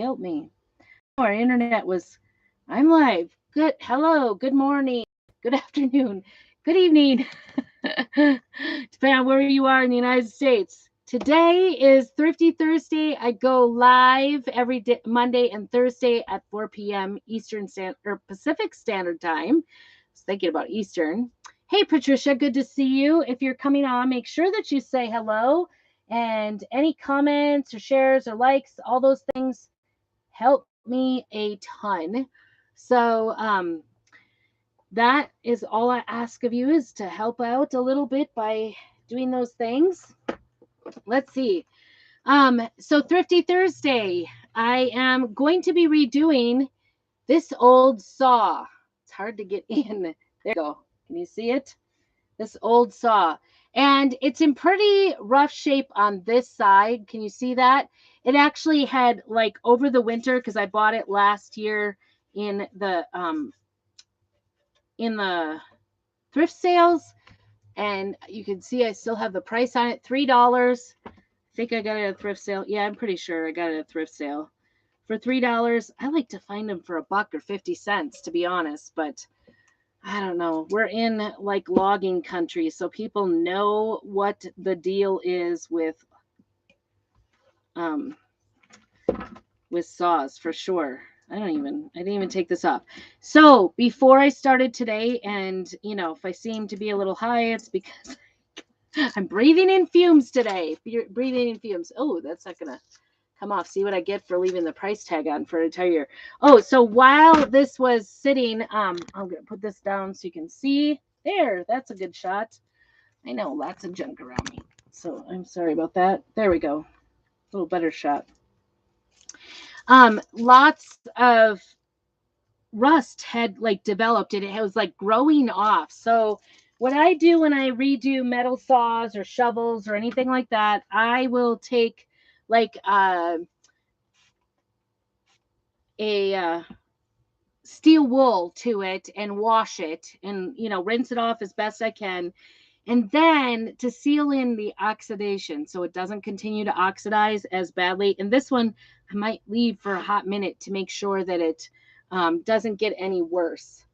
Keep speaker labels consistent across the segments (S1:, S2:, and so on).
S1: Help me. Our internet was, I'm live. Good. Hello. Good morning. Good afternoon. Good evening. Depending on where you are in the United States. Today is Thrifty Thursday. I go live every day, Monday and Thursday at 4 p.m. Eastern Standard or Pacific Standard Time. I was thinking about Eastern. Hey, Patricia, good to see you. If you're coming on, make sure that you say hello, and any comments or shares or likes, all those things help me a ton. So, that is all I ask of you, is to help out a little bit by doing those things. Let's see. So Thrifty Thursday, I am going to be redoing this old saw. It's hard to get in. There you go. Can you see it? This old saw. And it's in pretty rough shape on this side. Can you see that? It actually had, like, over the winter, because I bought it last year in the thrift sales, and you can see I still have the price on it, $3. I think I got it at a thrift sale. Yeah, I'm pretty sure I got it at a thrift sale for $3. I like to find them for a buck or 50 cents, to be honest, but I don't know. We're in like logging country, so people know what the deal is with saws for sure. I didn't even take this off. So before I started today, and if I seem to be a little high, it's because I'm breathing in fumes today. Breathing in fumes. Oh, that's not gonna come off. See what I get for leaving the price tag on for an entire year. Oh, so while this was sitting, I'm gonna put this down so you can see. There, that's a good shot. I know, lots of junk around me, so I'm sorry about that. There we go. A little better shot. Lots of rust had like developed, and it was like growing off. So what I do when I redo metal saws or shovels or anything like that, I will take like a steel wool to it and wash it and rinse it off as best I can, and then to seal in the oxidation so it doesn't continue to oxidize as badly. And this one I might leave for a hot minute to make sure that it doesn't get any worse.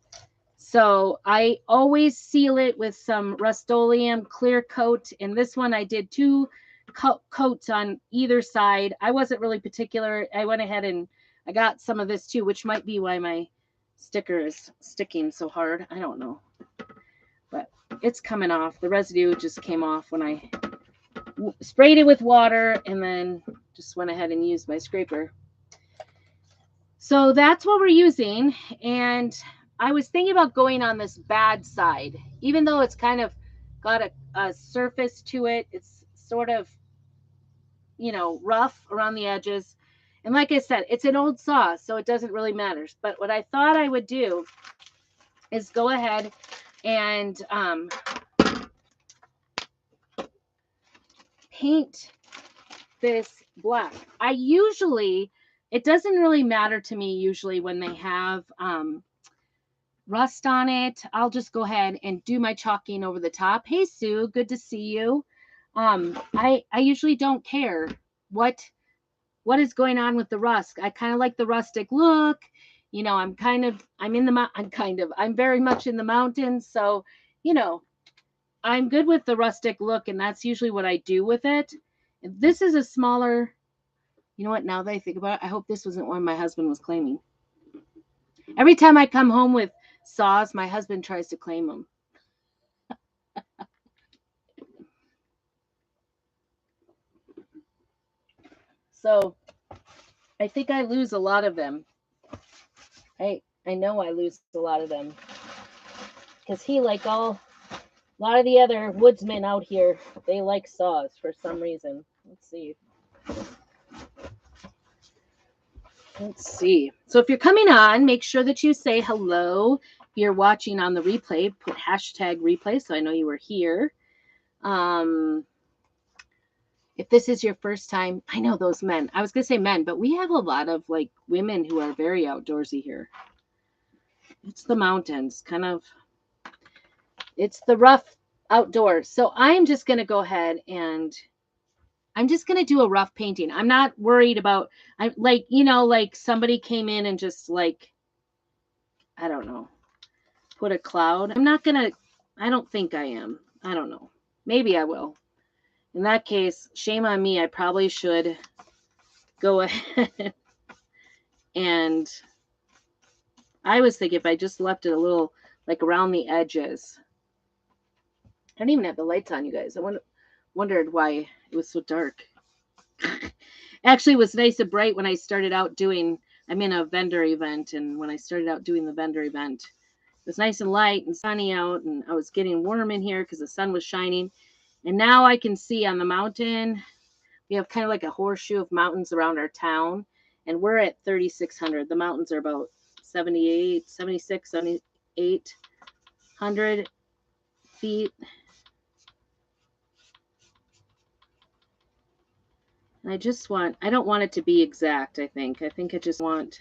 S1: So I always seal it with some Rust-Oleum clear coat, and this one I did 2 coats on either side. I wasn't really particular. I went ahead and I got some of this too, which might be why my sticker is sticking so hard. I don't know, but it's coming off. The residue just came off when I sprayed it with water and then just went ahead and used my scraper. So that's what we're using. And I was thinking about going on this bad side, even though it's kind of got a surface to it. It's sort of, rough around the edges. And like I said, it's an old saw, so it doesn't really matter. But what I thought I would do is go ahead and paint this black. It doesn't really matter to me usually when they have rust on it. I'll just go ahead and do my chalking over the top. Hey, Sue, good to see you. I usually don't care what is going on with the rust. I kind of like the rustic look. I'm very much in the mountains. So, I'm good with the rustic look, and that's usually what I do with it. This is a smaller, you know what, now that I think about it, I hope this wasn't one my husband was claiming. Every time I come home with saws, my husband tries to claim them. So I think I lose a lot of them. I know I lose a lot of them because he, like a lot of the other woodsmen out here, they like saws for some reason. Let's see. So if you're coming on, make sure that you say hello. If you're watching on the replay, put hashtag replay so I know you were here. If this is your first time, I know those men. I was going to say men, but we have a lot of like women who are very outdoorsy here. It's the mountains, it's the rough outdoors. So I'm just going to go ahead and I'm just going to do a rough painting. I'm not worried about, I like, you know, like somebody came in and just like, I don't know, put a cloud. I'm not going to, I don't think I am. I don't know. Maybe I will. In that case, shame on me. I probably should go ahead and I was thinking if I just left it a little like around the edges. I don't even have the lights on, you guys. I wondered why it was so dark. Actually, it was nice and bright when I started out doing, I'm in a vendor event, and when I started out doing the vendor event, it was nice and light and sunny out, and I was getting warm in here because the sun was shining. And now I can see on the mountain, we have kind of like a horseshoe of mountains around our town, and we're at 3,600. The mountains are about 78, 76, 7,800 feet. And I just want, I don't want it to be exact, I think. I think I just want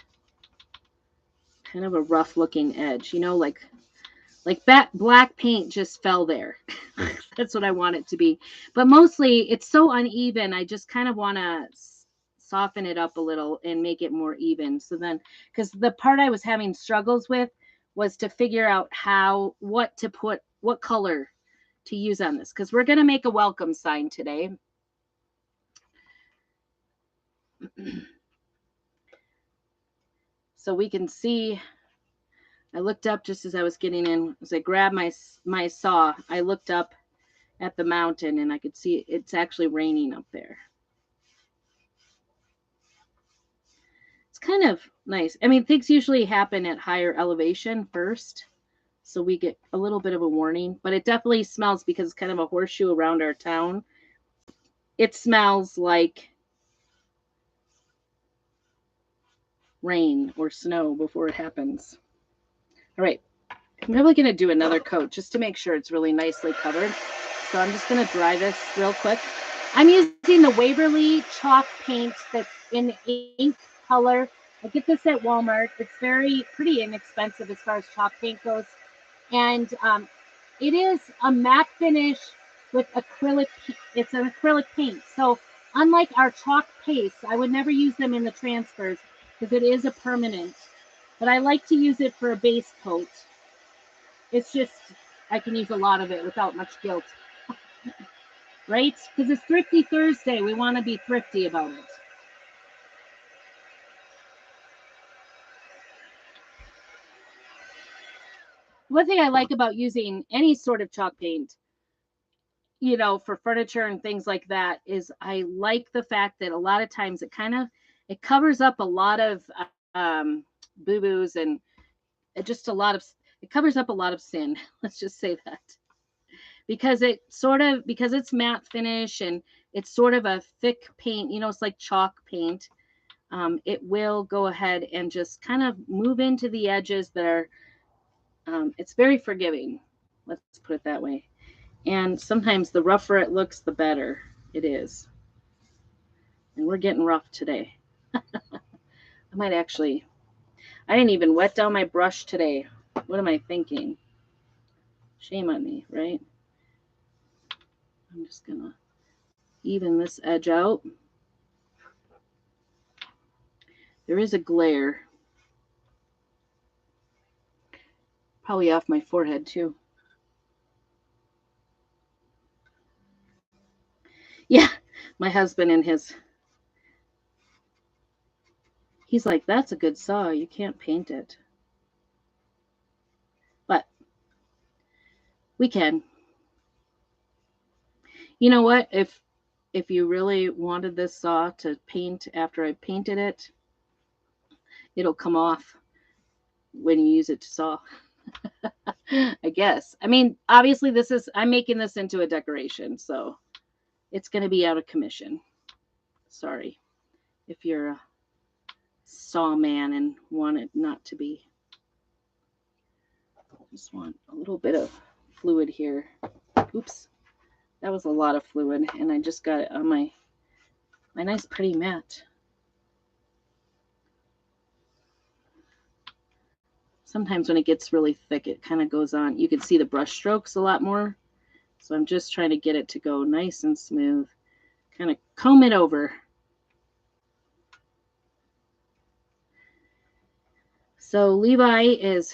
S1: kind of a rough looking edge, you know, like that black paint just fell there. That's what I want it to be. But mostly it's so uneven. I just kind of want to soften it up a little and make it more even. So then, because the part I was having struggles with was to figure out what to put, what color to use on this. Because we're going to make a welcome sign today. So we can see, I looked up just as I was getting in, as I grabbed my saw, I looked up at the mountain and I could see it's actually raining up there. It's kind of nice. I mean, things usually happen at higher elevation first, so we get a little bit of a warning, but it definitely smells because it's kind of a horseshoe around our town. It smells like rain or snow before it happens. All right, I'm probably going to do another coat just to make sure it's really nicely covered. So I'm just going to dry this real quick. I'm using the Waverly chalk paint that's in ink color. I get this at Walmart. It's pretty inexpensive as far as chalk paint goes. And it is a matte finish with acrylic. It's an acrylic paint. So unlike our chalk paste, I would never use them in the transfers because it is a permanent. But I like to use it for a base coat. It's just, I can use a lot of it without much guilt. Right? Because it's Thrifty Thursday. We want to be thrifty about it. One thing I like about using any sort of chalk paint, you know, for furniture and things like that, is I like the fact that a lot of times it covers up a lot of boo-boos and it covers up a lot of sin. Let's just say that. Because it's matte finish and it's sort of a thick paint, you know, it's like chalk paint. It will go ahead and just kind of move into the edges that are, it's very forgiving. Let's put it that way. And sometimes the rougher it looks, the better it is. And we're getting rough today. I didn't even wet down my brush today. What am I thinking? Shame on me, right? I'm just going to even this edge out. There is a glare. Probably off my forehead too. Yeah, my husband and he's like, that's a good saw. You can't paint it. But we can. You know what? If you really wanted this saw to paint after I painted it, it'll come off when you use it to saw. I guess. I mean, obviously I'm making this into a decoration, so it's going to be out of commission. Sorry if you're a saw man and want it not to be. I just want a little bit of fluid here. Oops. That was a lot of fluid, and I just got it on my nice pretty mat. Sometimes when it gets really thick, it kind of goes on. You can see the brush strokes a lot more. So I'm just trying to get it to go nice and smooth. kind of comb it over. So Levi is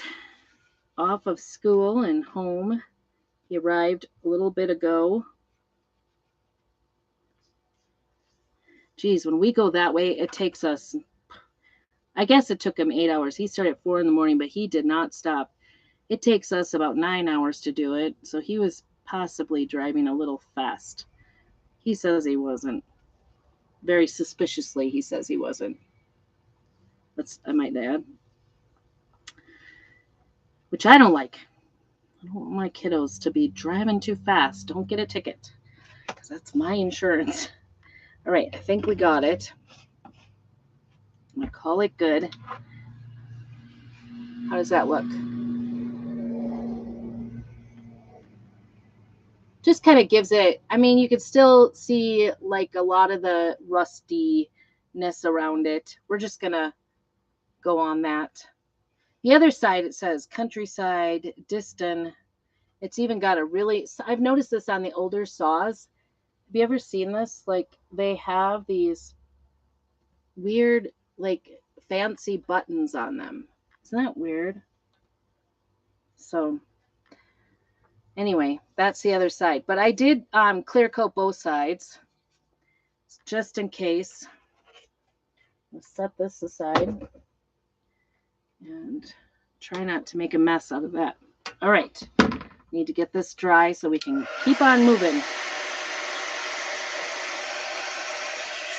S1: off of school and home. He arrived a little bit ago. Geez, when we go that way, it takes us, I guess it took him 8 hours. He started at 4 in the morning, but he did not stop. It takes us about 9 hours to do it. So he was possibly driving a little fast. He says he wasn't. Very suspiciously, he says he wasn't. I might add. Which I don't like. I don't want my kiddos to be driving too fast. Don't get a ticket. Because that's my insurance. All right, I think we got it. I'm going to call it good. How does that look? Just kind of gives it, I mean, you could still see like a lot of the rustiness around it. We're just going to go on that. The other side, it says countryside, distant. It's even got a really, I've noticed this on the older saws. Have you ever seen this? Like they have these weird, like fancy buttons on them. Isn't that weird? So anyway, that's the other side. But I did clear coat both sides just in case. Let's set this aside and try not to make a mess out of that. All right. Need to get this dry so we can keep on moving.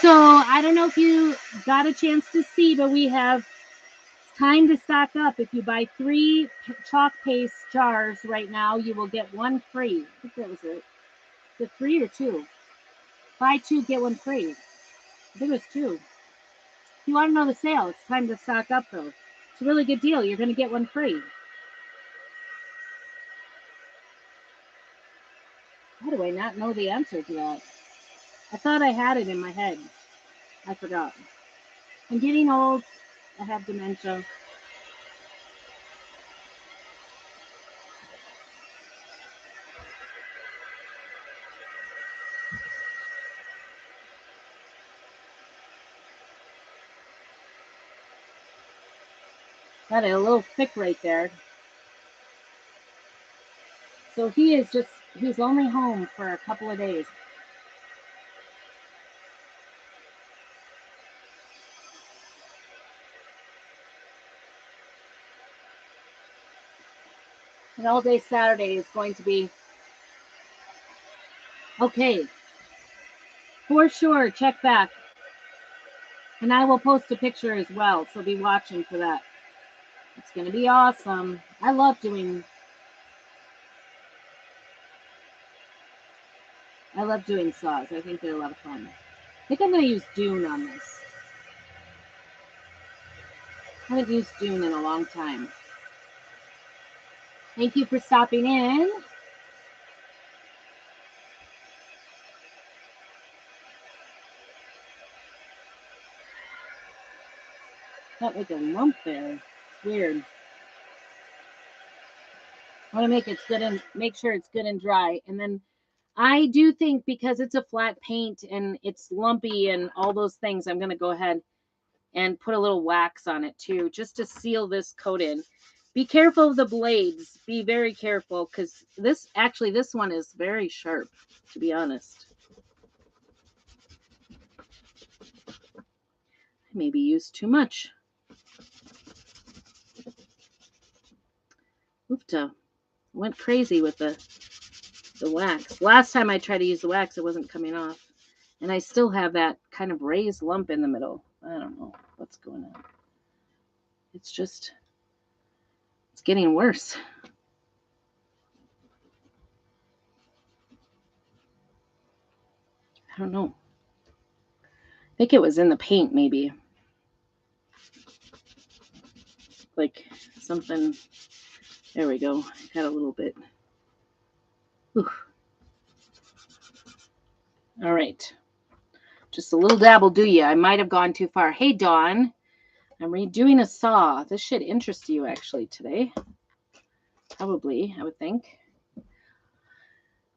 S1: So I don't know if you got a chance to see, but we have time to stock up. If you buy 3 chalk paste jars right now, you will get 1 free. I think that was it. The 3 or 2? Buy 2, get 1 free. I think it was 2. If you want to know the sale, it's time to stock up though. It's a really good deal. You're going to get 1 free. How do I not know the answer to that? I thought I had it in my head. I forgot. I'm getting old. I have dementia. Got it a little thick right there. So he's only home for a couple of days. And all day Saturday is going to be okay. For sure, check back. And I will post a picture as well, so be watching for that. It's going to be awesome. I love doing saws. I think they're a lot of fun. I think I'm going to use Dune on this. I haven't used Dune in a long time. Thank you for stopping in. Got like a lump there. It's weird. I want to make it good and make sure it's good and dry. And then I do think because it's a flat paint and it's lumpy and all those things, I'm going to go ahead and put a little wax on it too, just to seal this coat in. Be careful of the blades. Be very careful because this one is very sharp, to be honest. I maybe used too much. Oopta. Went crazy with the wax. Last time I tried to use the wax, it wasn't coming off. And I still have that kind of raised lump in the middle. I don't know what's going on. It's getting worse. I don't know. I think it was in the paint, maybe. Like something. There we go. Had a little bit. Whew. All right. Just a little dab will do ya. I might have gone too far. Hey, Dawn. I'm redoing a saw. This should interest you actually today. Probably, I would think.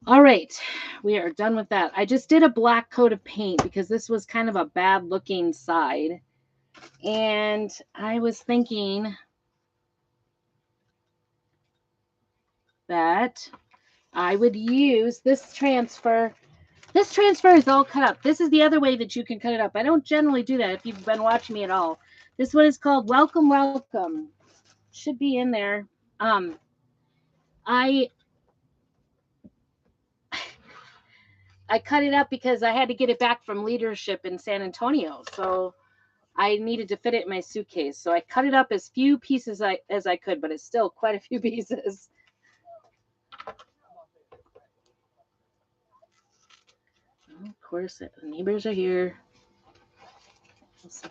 S1: All right, we are done with that. I just did a black coat of paint because this was kind of a bad looking side. And I was thinking that I would use this transfer. This transfer is all cut up. This is the other way that you can cut it up. I don't generally do that if you've been watching me at all. This one is called Welcome, Welcome. Should be in there. I cut it up because I had to get it back from leadership in San Antonio. So I needed to fit it in my suitcase. So I cut it up as few pieces as I could, but it's still quite a few pieces. Of course, the neighbors are here. Let's see.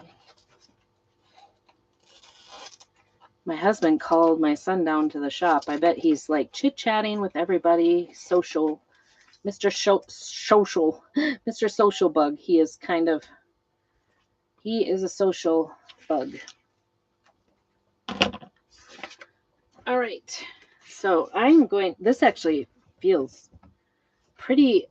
S1: My husband called my son down to the shop. I bet he's like chit-chatting with everybody, social. Mr. Social, Mr. Social Bug. He is a social bug. All right. So this actually feels pretty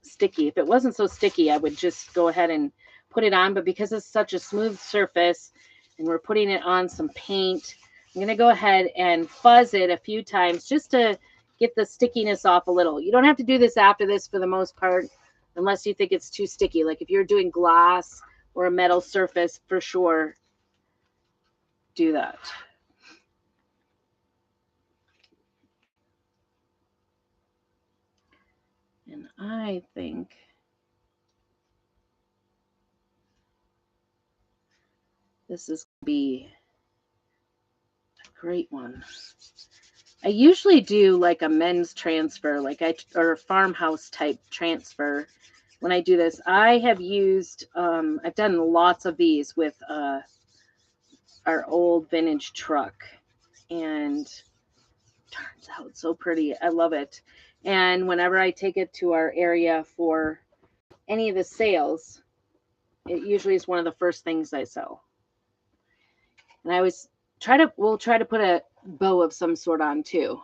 S1: sticky. If it wasn't so sticky, I would just go ahead and put it on. But because it's such a smooth surface and we're putting it on some paint, I'm going to go ahead and fuzz it a few times just to get the stickiness off a little. You don't have to do this after this for the most part, unless you think it's too sticky. Like if you're doing glass or a metal surface, for sure, do that. And I think this is going to be a great one. I usually do like a men's transfer, or a farmhouse type transfer. When I do this, I have used, I've done lots of these with our old vintage truck, and turns out so pretty. I love it. And whenever I take it to our area for any of the sales, it usually is one of the first things I sell. And I always we'll try to put a bow of some sort on too.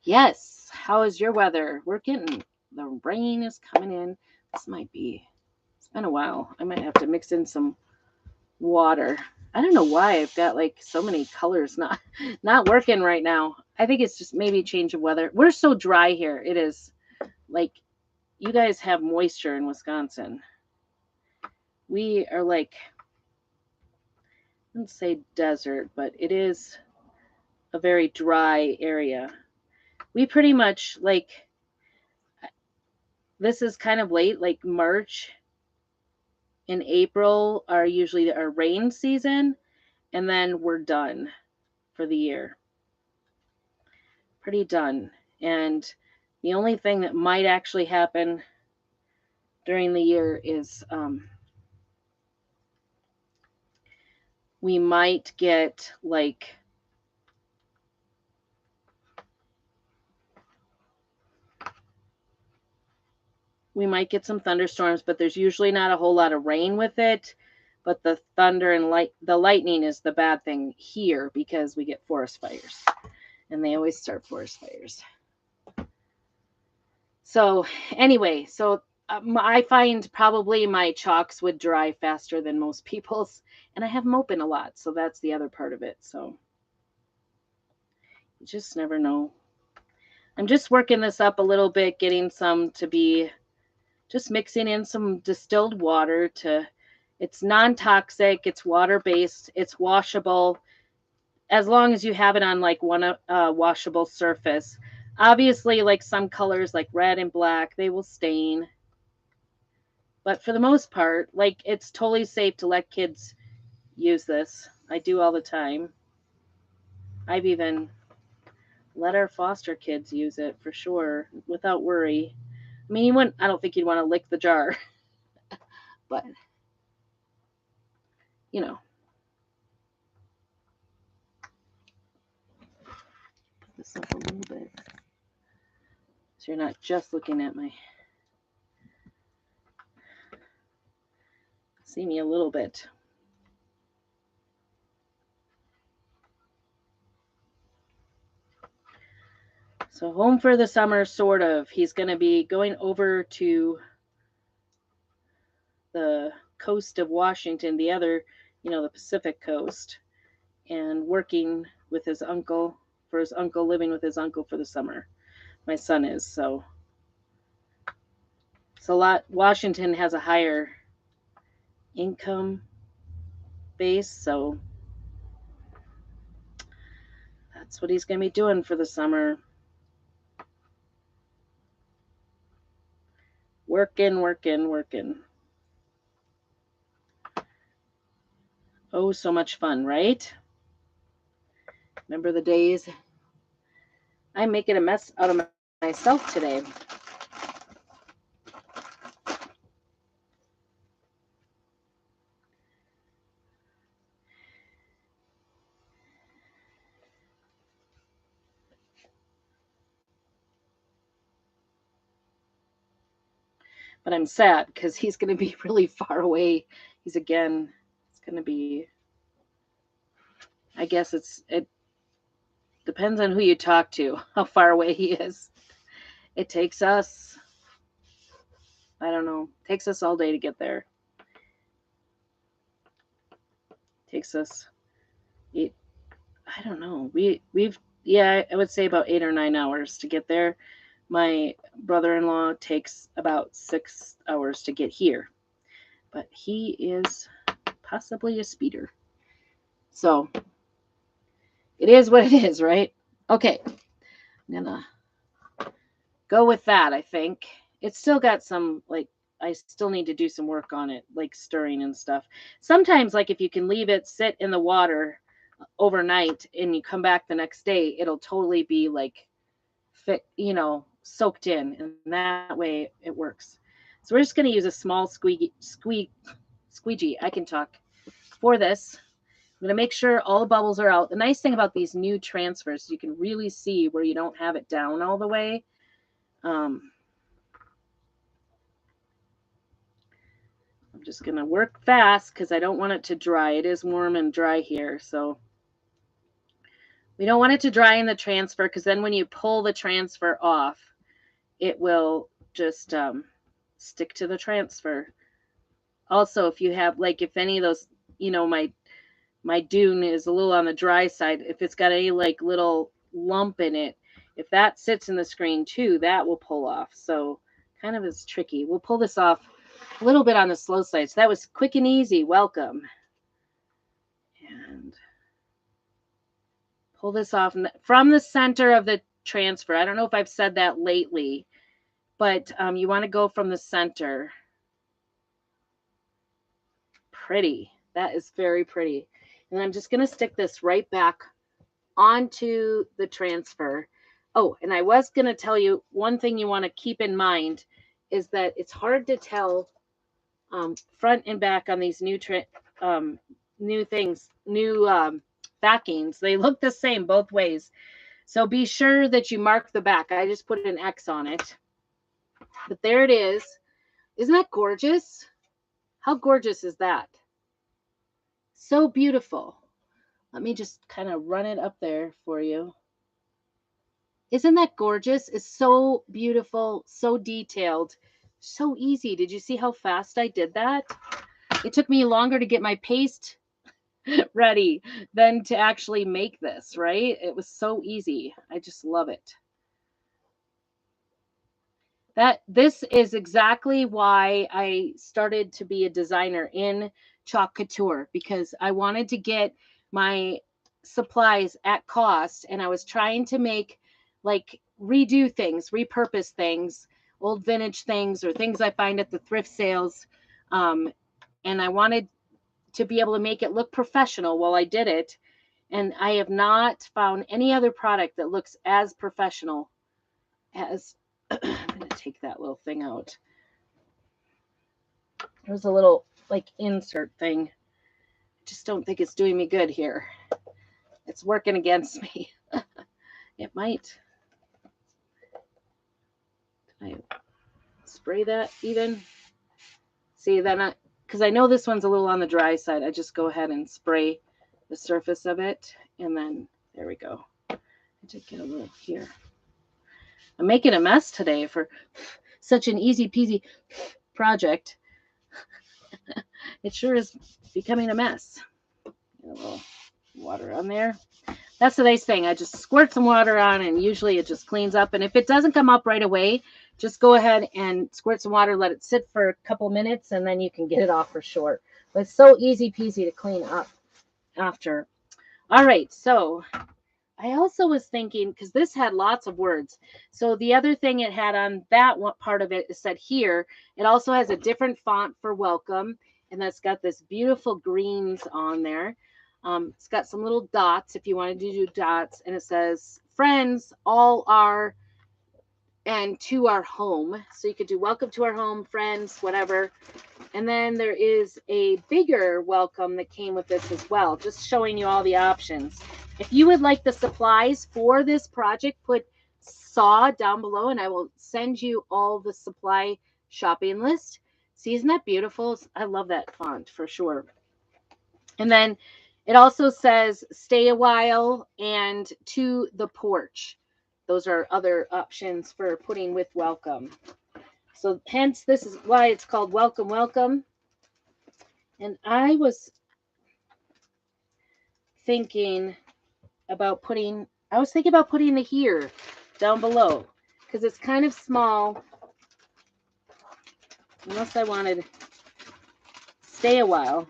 S1: Yes. How is your weather? We're getting, the rain is coming in. It's been a while. I might have to mix in some water. I don't know why I've got like so many colors not working right now. I think it's just maybe a change of weather. We're so dry here. It is like, you guys have moisture in Wisconsin. We are like, I wouldn't say desert, but it is a very dry area. We pretty much this is kind of late, like March and April are usually our rain season, and then we're done for the year. Pretty done. And the only thing that might actually happen during the year is we might get some thunderstorms, but there's usually not a whole lot of rain with it. But the thunder and the lightning is the bad thing here because we get forest fires, and they always start forest fires. So anyway, I find probably my chalks would dry faster than most people's, and I have them open a lot, so that's the other part of it. So you just never know. I'm just working this up a little bit, getting some to be just mixing in some distilled water it's non-toxic, it's water-based, it's washable, as long as you have it on like one washable surface. Obviously, like some colors like red and black, they will stain. But for the most part, like it's totally safe to let kids use this. I do all the time. I've even let our foster kids use it for sure without worry. I mean, I don't think you'd want to lick the jar, but you know. Put this up a little bit so you're not just looking at see me a little bit. So home for the summer, sort of. He's going to be going over to the coast of Washington, the other, the Pacific coast, and working with his uncle, for his uncle, living with his uncle for the summer. My son is. So it's a lot. Washington has a higher income base, so that's what he's going to be doing for the summer. Working, working, working. Oh, so much fun, right? Remember the days? I'm making a mess out of myself today. But I'm sad because he's going to be really far away. It's going to be, I guess it depends on who you talk to, how far away he is. It takes us, I don't know, takes us all day to get there. Takes us, I don't know. I would say about 8 or 9 hours to get there. My brother-in-law takes about 6 hours to get here, but he is possibly a speeder. So it is what it is, right? Okay, I'm gonna go with that. I think it's still got some, like, I still need to do some work on it, like stirring and stuff. Sometimes, like, if you can leave it sit in the water overnight and you come back the next day, it'll totally be like fit, soaked in, and that way it works. So we're just going to use a small squeegee. I can talk for this. I'm going to make sure all the bubbles are out. The nice thing about these new transfers, you can really see where you don't have it down all the way. I'm just going to work fast because I don't want it to dry. It is warm and dry here, so we don't want it to dry in the transfer, because then when you pull the transfer off, it will just stick to the transfer. Also, if you have, like, if any of those, my dune is a little on the dry side, if it's got any like little lump in it, if that sits in the screen too, that will pull off. So kind of is tricky. We'll pull this off a little bit on the slow side. So that was quick and easy. Welcome. And pull this off from the center of the transfer. I don't know if I've said that lately, but you want to go from the center. Pretty. That is very pretty. And I'm just going to stick this right back onto the transfer. Oh, and I was going to tell you one thing you want to keep in mind is that it's hard to tell front and back on these new backings. They look the same both ways. So be sure that you mark the back. I just put an X on it. But there it is. Isn't that gorgeous? How gorgeous is that? So beautiful. Let me just kind of run it up there for you. Isn't that gorgeous? It's so beautiful, so detailed, so easy. Did you see how fast I did that? It took me longer to get my paste ready than to actually make this, right? It was so easy. I just love it. This is exactly why I started to be a designer in chalk couture, because I wanted to get my supplies at cost, and I was trying to make, like, redo things, repurpose things, old vintage things, or things I find at the thrift sales, and I wanted to be able to make it look professional while I did it. And I have not found any other product that looks as professional as I'm going to take that little thing out. There's a little, like, insert thing. I just don't think it's doing me good here. It's working against me. It might. Can I spray that even? See, then because I know this one's a little on the dry side, I just go ahead and spray the surface of it, and then there we go. I did get a little here. I'm making a mess today for such an easy peasy project. It sure is becoming a mess. Get a little water on there. That's the nice thing. I just squirt some water on and usually it just cleans up. And if it doesn't come up right away, just go ahead and squirt some water, let it sit for a couple minutes, and then you can get it off for sure. But it's so easy peasy to clean up after. All right, so I also was thinking, because this had lots of words. So the other thing it had on that one part of it is said here, it also has a different font for welcome. And that's got this beautiful greens on there. It's got some little dots if you wanted to do dots. And it says, friends, all are, and to our home. So you could do welcome to our home, friends, whatever. And then there is a bigger welcome that came with this as well, just showing you all the options. If you would like the supplies for this project, put SAW down below and I will send you all the supply shopping list. See, isn't that beautiful? I love that font for sure. And then it also says stay a while and to the porch. Those are other options for putting with welcome. So hence, this is why it's called Welcome, Welcome. And I was thinking about putting the here down below because it's kind of small. Unless I wanted stay a while.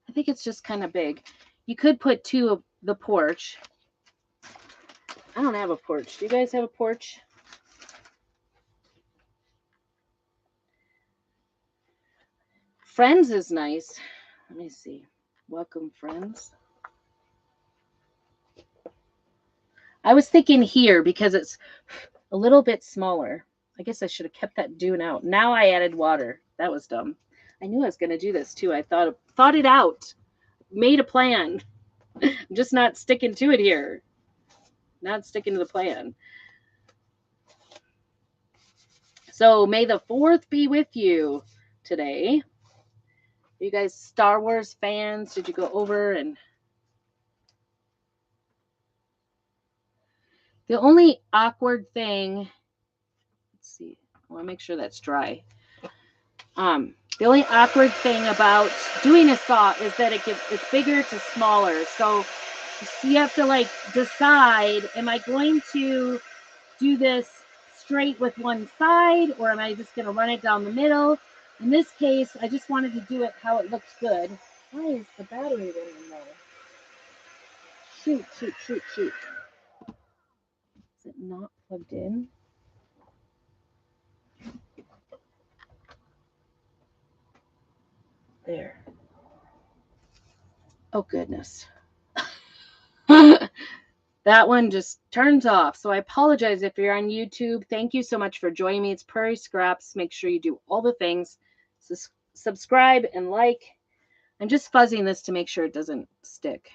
S1: I think it's just kind of big. You could put two of the porch. I don't have a porch. Do you guys have a porch? Friends is nice. Let me see. Welcome, friends. I was thinking here because it's a little bit smaller. I guess I should have kept that dune out. Now I added water. That was dumb. I knew I was going to do this too. I thought it out. Made a plan. I'm just not sticking to it here. Not sticking to the plan. So may the 4th be with you today. Are you guys Star Wars fans? Did you go over and... The only awkward thing... Let's see. I want to make sure that's dry. The only awkward thing about doing a saw is that it's bigger to smaller. So you have to like decide, am I going to do this straight with one side or am I just going to run it down the middle? In this case, I just wanted to do it how it looks good. Why is the battery running low? Shoot. Is it not plugged in? There. Oh, goodness. That one just turns off. So I apologize if you're on YouTube. Thank you so much for joining me. It's Prairie Scraps. Make sure you do all the things. Subscribe and like. I'm just fuzzing this to make sure it doesn't stick.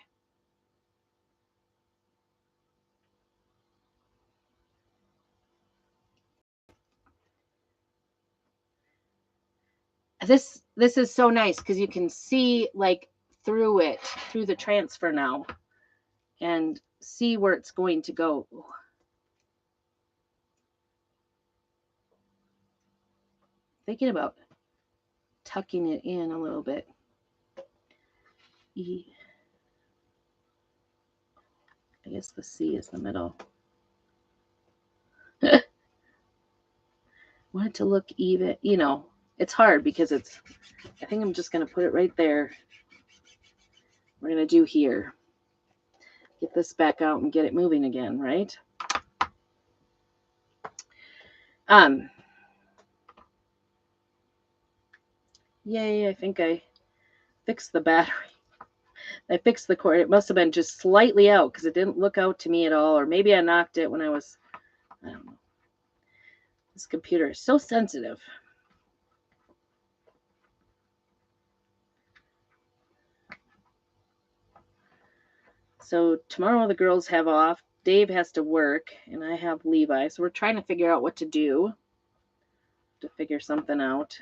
S1: This is so nice because you can see like through the transfer now and see where it's going to go. Thinking about tucking it in a little bit. I guess the C is the middle. Want it to look even, it's hard because I think I'm just going to put it right there. We're going to do here. Get this back out and get it moving again, right? Yay, I think I fixed the battery. I fixed the cord. It must have been just slightly out because it didn't look out to me at all. Or maybe I knocked it when I don't know. This computer is so sensitive. So tomorrow the girls have off. Dave has to work and I have Levi. So we're trying to figure out what to do. To figure something out.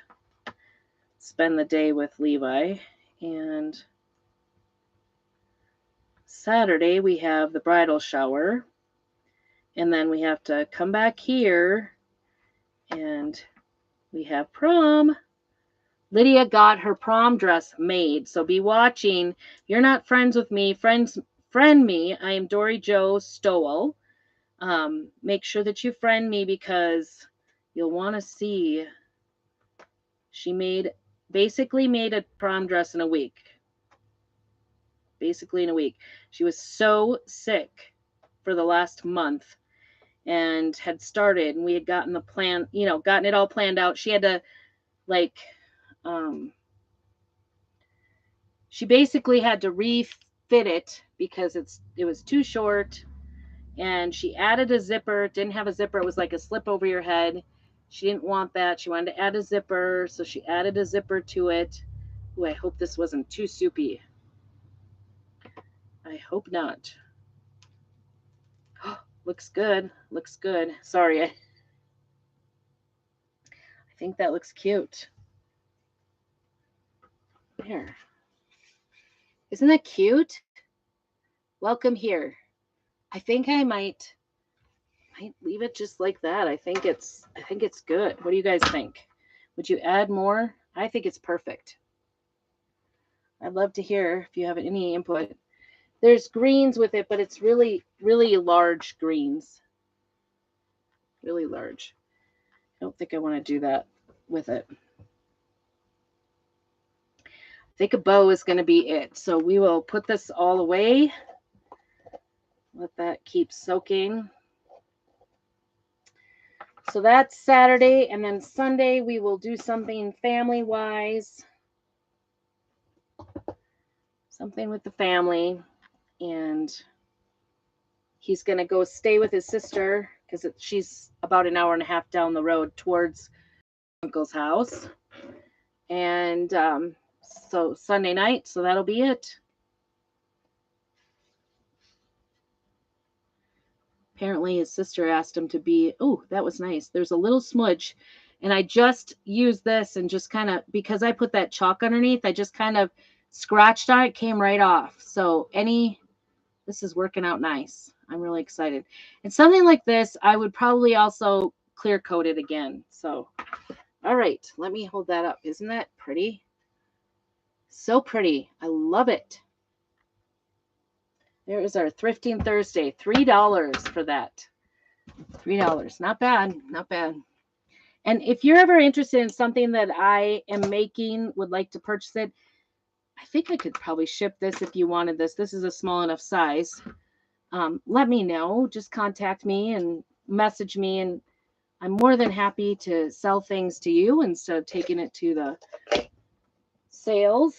S1: Spend the day with Levi and Saturday we have the bridal shower. And then we have to come back here and we have prom. Lydia got her prom dress made. So be watching. If you're not friends with me, friend me. I am Dory Jo Stowell. Make sure that you friend me because you'll want to see. She basically made a prom dress in a week. Basically in a week. She was so sick for the last month and had started, and we had gotten the plan, gotten it all planned out. She had to she basically had to refit it because it was too short, and she added a zipper. Didn't have a zipper. It was like a slip over your head. She didn't want that. She wanted to add a zipper, so she added a zipper to it. Ooh, I hope this wasn't too soupy. I hope not. Looks good. Looks good. Sorry. I think that looks cute. There. Isn't that cute? Welcome here. I think I might leave it just like that. I think it's good. What do you guys think? Would you add more? I think it's perfect. I'd love to hear if you have any input. There's greens with it, but it's really, really large greens. Really large. I don't think I want to do that with it. I think a bow is going to be it. So we will put this all away. Let that keep soaking. So that's Saturday, and then Sunday we will do something family-wise. Something with the family, and he's going to go stay with his sister because she's about an hour and a half down the road towards uncle's house. And so Sunday night, so that'll be it. Apparently his sister asked him to be, oh, that was nice. There's a little smudge, and I just used this and just kind of, because I put that chalk underneath, I just kind of scratched on it, came right off. So this is working out nice. I'm really excited. And something like this, I would probably also clear coat it again. So, all right, let me hold that up. Isn't that pretty? So pretty. I love it. There is our Thrifting Thursday. $3 for that. $3. Not bad. Not bad. And if you're ever interested in something that I am making, would like to purchase it, I think I could probably ship this if you wanted this. This is a small enough size. Let me know. Just contact me and message me, and I'm more than happy to sell things to you instead of taking it to the sales.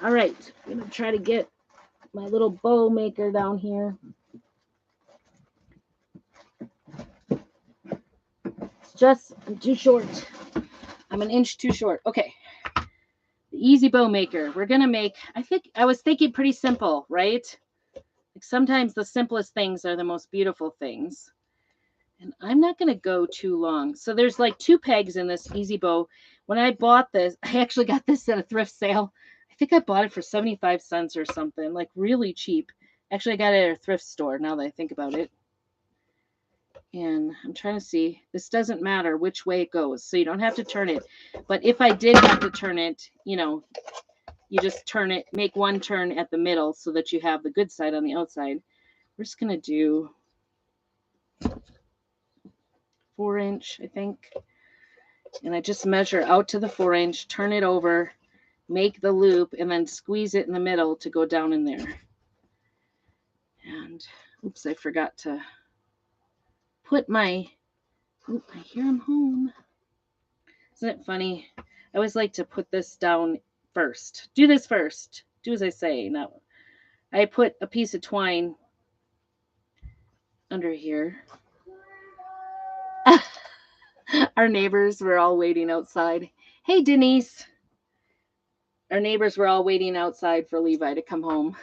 S1: All right. I'm going to try to get my little bow maker down here. I'm too short. I'm an inch too short. Okay. The easy bow maker. We're going to make, I was thinking pretty simple, right? Like sometimes the simplest things are the most beautiful things. And I'm not going to go too long. So there's like 2 pegs in this easy bow. When I bought this, I actually got this at a thrift sale. I think I bought it for 75 cents or something, like really cheap. Actually, I got it at a thrift store now that I think about it. And I'm trying to see. This doesn't matter which way it goes, so you don't have to turn it. But if I did have to turn it, you just turn it, make one turn at the middle so that you have the good side on the outside. We're just going to do 4-inch, I think. And I just measure out to the 4-inch, turn it over, make the loop, and then squeeze it in the middle to go down in there. And oops, I forgot to put I hear I'm home. Isn't it funny? I always like to put this down first. Do this first. Do as I say. Now, I put a piece of twine under here. Our neighbors were all waiting outside. Hey, Denise. Our neighbors were all waiting outside for Levi to come home.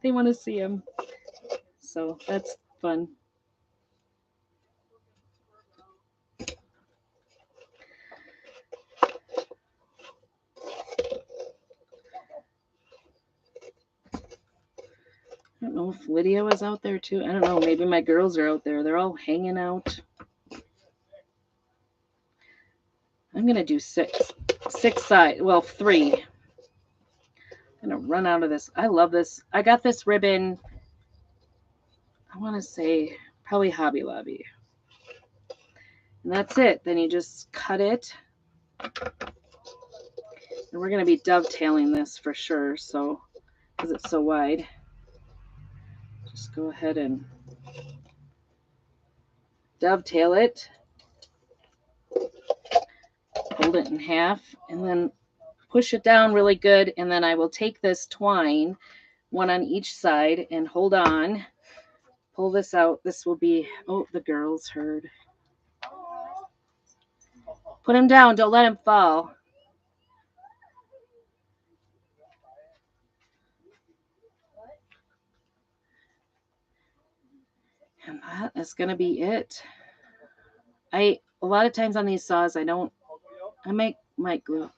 S1: They want to see him. So that's fun. I don't know if Lydia was out there too. I don't know. Maybe my girls are out there. They're all hanging out. I'm going to do six side. Well, three. I'm going to run out of this. I love this. I got this ribbon, I want to say probably Hobby Lobby. And that's it. Then you just cut it. And we're going to be dovetailing this for sure. So, because it's so wide. Just go ahead and dovetail it. Fold it in half. And then push it down really good. And then I will take this twine, one on each side, and hold on. Pull this out. This will be, oh, the girls heard. Put him down. Don't let him fall. And that is going to be it. A lot of times on these saws, I might glue.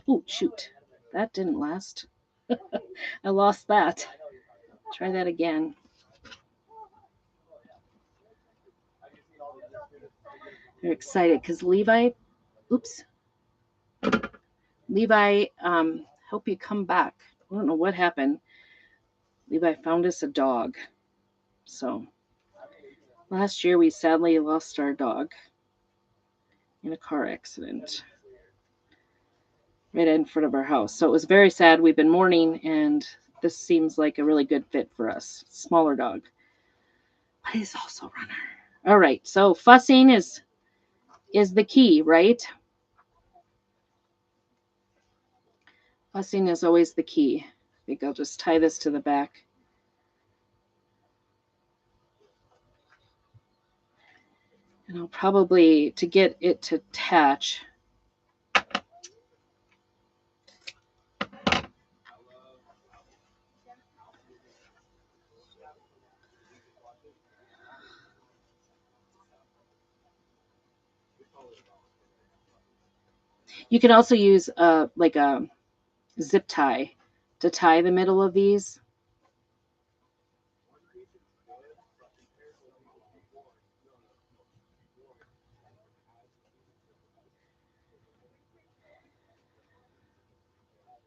S1: Oh, shoot. That didn't last. I lost that. Try that again. They're excited because Levi, hope you come back. I don't know what happened. Levi found us a dog. So last year we sadly lost our dog in a car accident right in front of our house. So it was very sad. We've been mourning, and this seems like a really good fit for us. Smaller dog, but he's also a runner. All right, so fussing is the key, right? Fussing is always the key. I think I'll just tie this to the back. And I'll probably, to get it to attach, you can also use like a zip tie to tie the middle of these.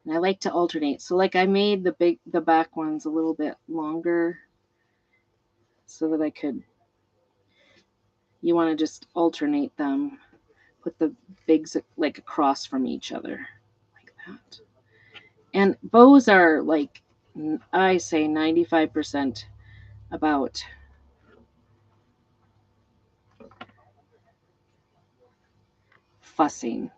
S1: And I like to alternate. So like I made the back ones a little bit longer so that I could, you want to just alternate them. Put the bigs like across from each other like that. And bows are like, I say 95% about fussing.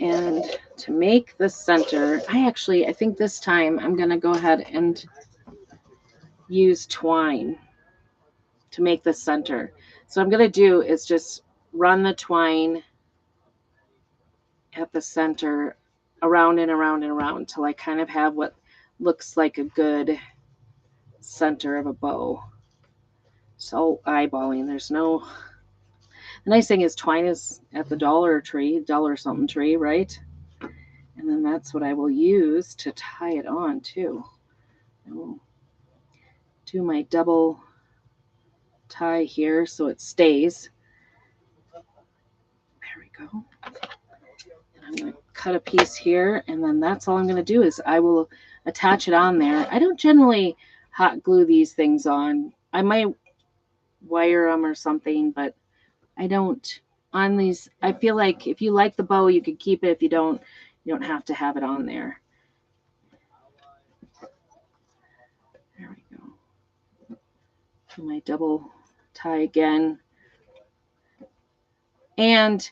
S1: And to make the center, I think this time I'm going to go ahead and use twine to make the center. So what I'm going to do is just run the twine at the center around and around and around until I kind of have what looks like a good center of a bow. So eyeballing, there's no, the nice thing is twine is at the dollar something tree, right? And then that's what I will use to tie it on too. I will do my double tie here so it stays. There we go. And I'm going to cut a piece here, and then that's all I'm going to do is I will attach it on there. I don't generally hot glue these things on. I might wire them or something, but I don't on these. I feel like if you like the bow, you could keep it. If you don't have to have it on there. There we go. Do my double tie again. And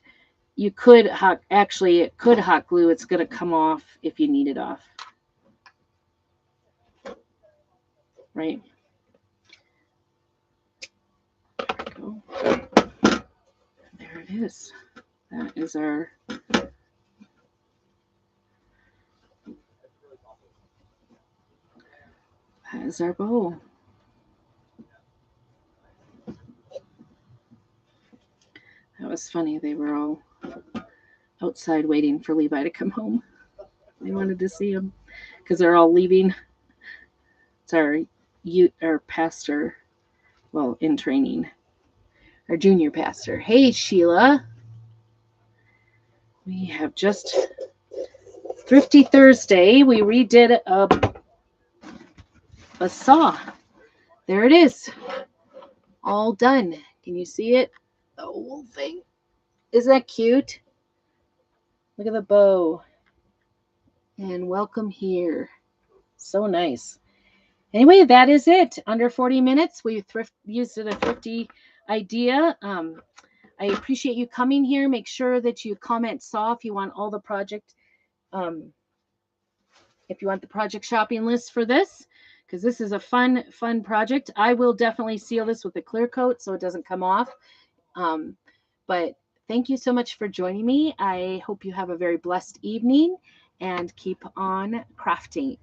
S1: you could hot glue. It's going to come off if you need it off. Right? There we go. There it is. That is our bow. That was funny. They were all outside waiting for Levi to come home. They wanted to see them because they're all leaving. It's our pastor, well, in training, our junior pastor. Hey, Sheila. We have just Thrifty Thursday. We redid a saw. There it is. All done. Can you see it? The whole thing. Isn't that cute? Look at the bow. And welcome here. So nice. Anyway, that is it. Under 40 minutes. We used a thrifty idea. I appreciate you coming here. Make sure that you comment saw if you want all the project, if you want the project shopping list for this, because this is a fun project. I will definitely seal this with a clear coat so it doesn't come off. But thank you so much for joining me. I hope you have a very blessed evening and keep on crafting.